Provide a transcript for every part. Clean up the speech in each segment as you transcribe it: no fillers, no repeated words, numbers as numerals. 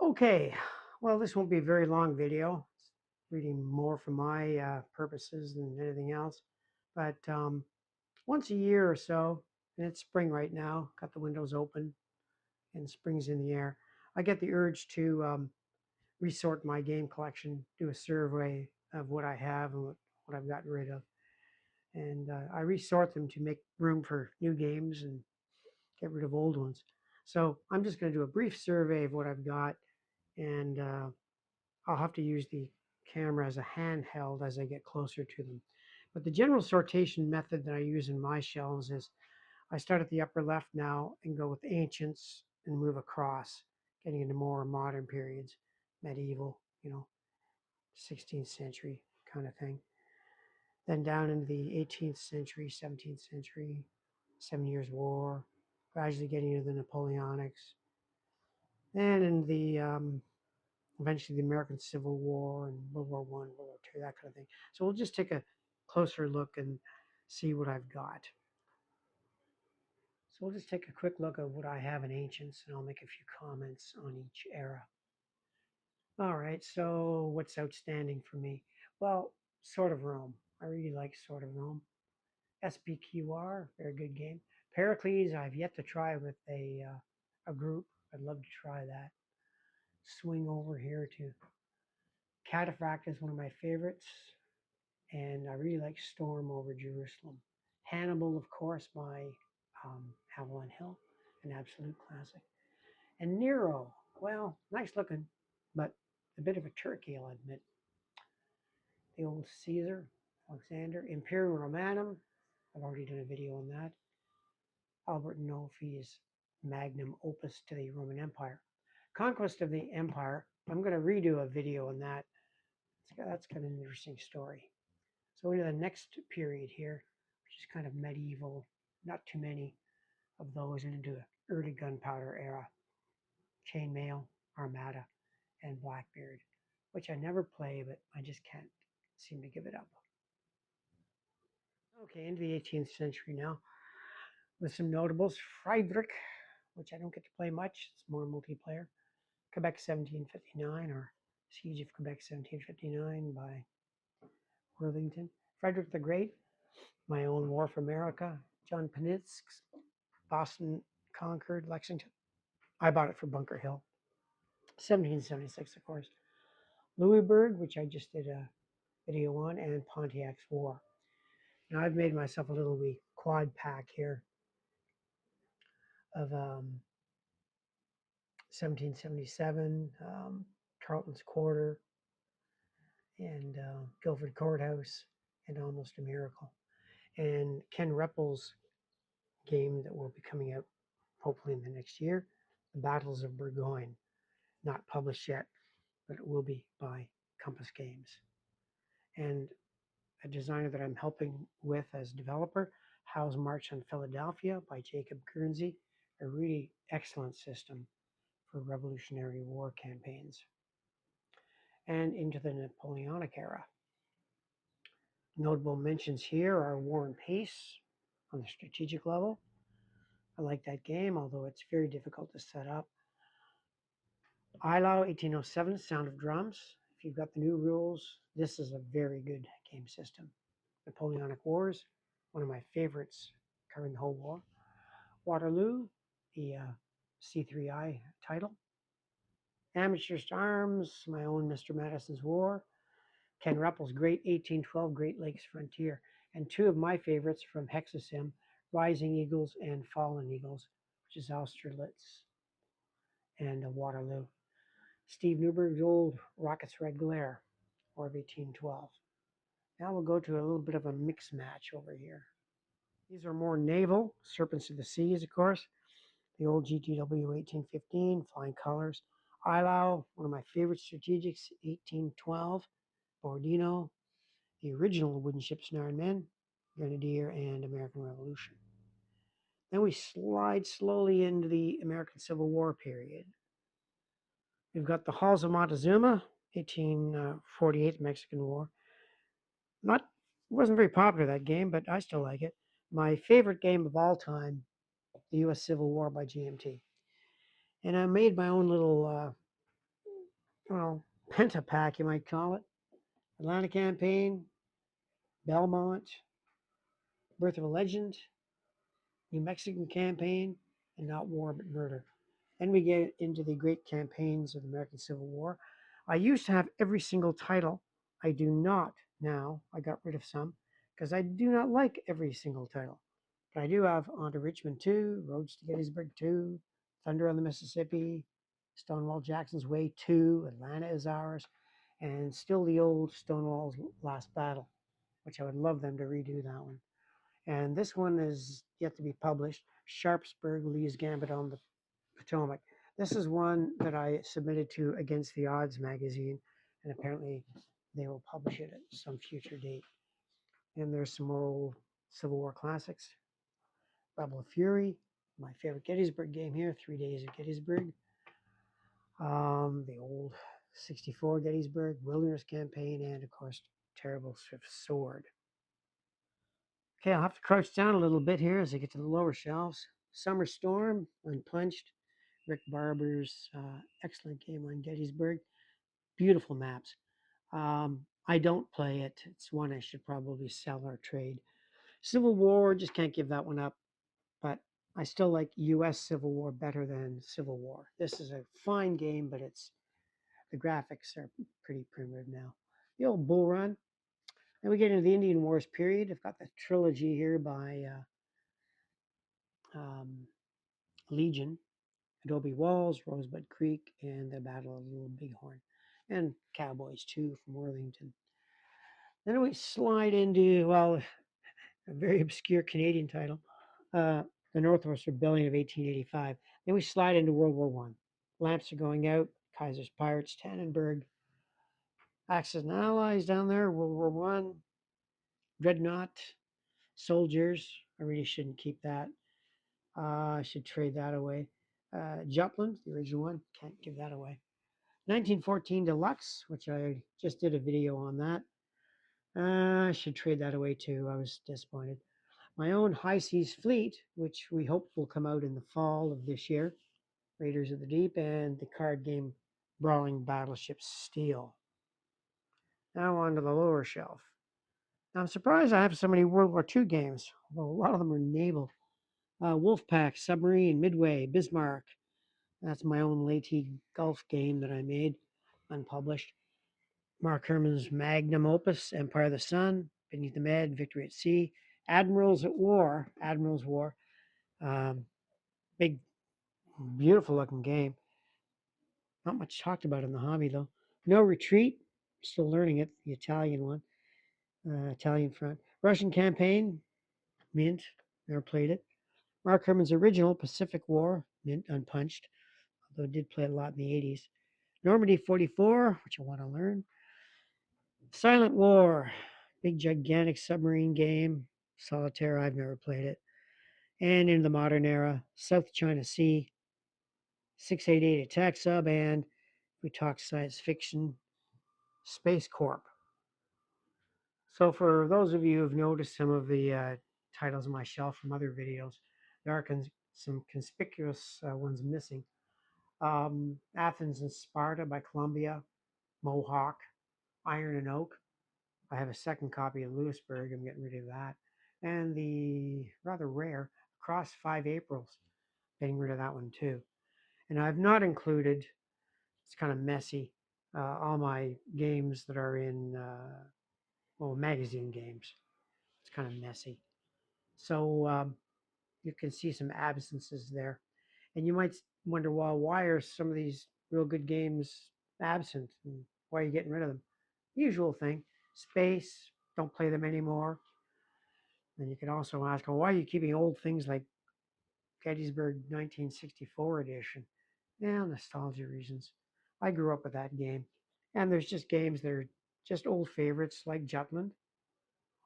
Okay, well, this won't be a very long video. It's really more for my purposes than anything else. But once a year or so, and it's spring right now, got the windows open and spring's in the air, I get the urge to resort my game collection, do a survey of what I have and what I've gotten rid of. And I resort them to make room for new games and get rid of old ones. So I'm just going to do a brief survey of what I've got, and I'll have to use the camera as a handheld as I get closer to them. But the general sortation method that I use in my shelves is I start at the upper left now and go with ancients and move across, getting into more modern periods, medieval, 16th century kind of thing. Then down into the 18th century, 17th century, 7 Years' War, gradually getting into the Napoleonics, and in the eventually the American Civil War and World War One, World War Two, that kind of thing. So we'll just take a closer look and see what I've got. So we'll just take a quick look at what I have in Ancients, and I'll make a few comments on each era. All right, so what's outstanding for me? Well, Sword of Rome. I really like Sword of Rome. SBQR, very good game. Pericles, I've yet to try with a group. I'd love to try that. Swing over here to Cataphract is one of my favorites, and I really like Storm over Jerusalem. Hannibal, of course, by Avalon Hill, an absolute classic. And Nero, well, nice looking, but a bit of a turkey, I'll admit. The old Caesar, Alexander, Imperium Romanum, I've already done a video on that. Albert Nofi's magnum opus to the Roman Empire. Conquest of the Empire, I'm going to redo a video on that. That's kind of an interesting story. So into the next period here, which is kind of medieval, not too many of those, and into the early gunpowder era, chainmail, Armada, and Blackbeard, which I never play, but I just can't seem to give it up. Okay, into the 18th century now, with some notables. Friedrich, which I don't get to play much, it's more multiplayer. Quebec 1759, or Siege of Quebec 1759 by Worthington. Frederick the Great, My Own War for America. John Panitsk's Boston Conquered, Lexington. I bought it for Bunker Hill. 1776, of course. Louisburg, which I just did a video on, and Pontiac's War. Now I've made myself a little wee quad pack here of 1777, Tarleton's Quarter, and Guilford Courthouse, and Almost a Miracle. And Ken Reppel's game that will be coming out hopefully in the next year, The Battles of Burgoyne. Not published yet, but it will be by Compass Games. And a designer that I'm helping with as developer, Howe's March on Philadelphia by Jacob Guernsey, a really excellent system for Revolutionary War campaigns. And into the Napoleonic era. Notable mentions here are War and Peace on the strategic level. I like that game, although it's very difficult to set up. Eylau 1807, Sound of Drums. If you've got the new rules, this is a very good game system. Napoleonic Wars, one of my favorites covering the whole war. Waterloo, the C3I title. Amateurs to Arms, my own Mr. Madison's War. Ken Reppel's Great 1812 Great Lakes Frontier. And two of my favorites from Hexasim, Rising Eagles and Fallen Eagles, which is Austerlitz and Waterloo. Steve Newberg's old Rockets Red Glare, War of 1812. Now we'll go to a little bit of a mix match over here. These are more naval, Serpents of the Seas, of course. The old GTW 1815, Flying Colors. Eylau, one of my favorite strategics, 1812. Borodino, the original Wooden Ships and Iron Men, Grenadier, and American Revolution. Then we slide slowly into the American Civil War period. We've got the Halls of Montezuma, 1848, Mexican War. Wasn't very popular, that game, but I still like it. My favorite game of all time, the U.S. Civil War by GMT. And I made my own little well, Pentapack, you might call it. Atlanta Campaign, Belmont, Birth of a Legend, New Mexican Campaign, and Not War But Murder. Then we get into the great campaigns of the American Civil War. I used to have every single title. I do not now. I got rid of some because I do not like every single title. But I do have On to Richmond 2, Roads to Gettysburg 2, Thunder on the Mississippi, Stonewall Jackson's Way 2, Atlanta is Ours, and still the old Stonewall's Last Battle, which I would love them to redo that one. And this one is yet to be published. Sharpsburg, Lee's Gambit on the Potomac. This is one that I submitted to Against the Odds magazine, and apparently they will publish it at some future date. And there's some more old Civil War classics. Rebel of Fury, my favorite Gettysburg game here, 3 Days of Gettysburg. The old 64 Gettysburg, Wilderness Campaign, and of course, Terrible Swift Sword. Okay, I'll have to crouch down a little bit here as I get to the lower shelves. Summer Storm, Unpunched, Rick Barber's excellent game on Gettysburg. Beautiful maps. I don't play it. It's one I should probably sell or trade. Civil War, just can't give that one up. But I still like U.S. Civil War better than Civil War. This is a fine game, but the graphics are pretty primitive now. The old Bull Run. Then we get into the Indian Wars period. I've got the trilogy here by Legion, Adobe Walls, Rosebud Creek, and the Battle of Little Bighorn, and Cowboys 2 from Worthington. Then we slide into, well, a very obscure Canadian title, the Northwest Rebellion of 1885. Then we slide into World War One. Lamps are going out, Kaiser's Pirates, Tannenberg, Axis and Allies down there, World War One, Dreadnought, Soldiers. I really shouldn't keep that. I should trade that away. Jutland, the original one, can't give that away. 1914 Deluxe, which I just did a video on that. I should trade that away too. I was disappointed. My own High Seas Fleet, which we hope will come out in the fall of this year. Raiders of the Deep, and the card game Brawling Battleship Steel. Now on to the lower shelf. Now, I'm surprised I have so many World War II games, although a lot of them are naval. Wolfpack, Submarine, Midway, Bismarck. That's my own Leyte golf game that I made, unpublished. Mark Herman's magnum opus, Empire of the Sun, Beneath the Med, Victory at Sea, Admirals War. Big, beautiful looking game. Not much talked about in the hobby though. No Retreat, still learning it, the Italian one, Italian front. Russian Campaign, mint, never played it. Mark Herman's original Pacific War, mint, unpunched, although I did play it a lot in the 80s. Normandy 44, which I want to learn. Silent War, big gigantic submarine game. Solitaire, I've never played it. And in the modern era, South China Sea, 688 Attack Sub, and if we talk science fiction, Space Corp. So for those of you who've noticed some of the titles on my shelf from other videos, there are some conspicuous ones missing. Athens and Sparta by Columbia, Mohawk, Iron and Oak. I have a second copy of Lewisburg. I'm getting rid of that. And the rather rare Across 5 Aprils, getting rid of that one too. And I've not included, it's kind of messy, all my games that are in, magazine games. It's kind of messy. So you can see some absences there. And you might wonder, well, why are some of these real good games absent? And why are you getting rid of them? Usual thing. Space, don't play them anymore. And you can also ask, well, why are you keeping old things like Gettysburg 1964 edition? Yeah, nostalgia reasons. I grew up with that game. And there's just games that are just old favorites like Jutland.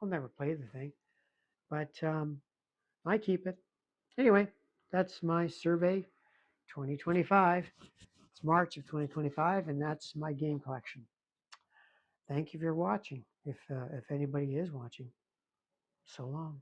I'll never play the thing, but I keep it. Anyway, that's my survey 2025. It's March of 2025, and that's my game collection. Thank you for watching, if anybody is watching. So long.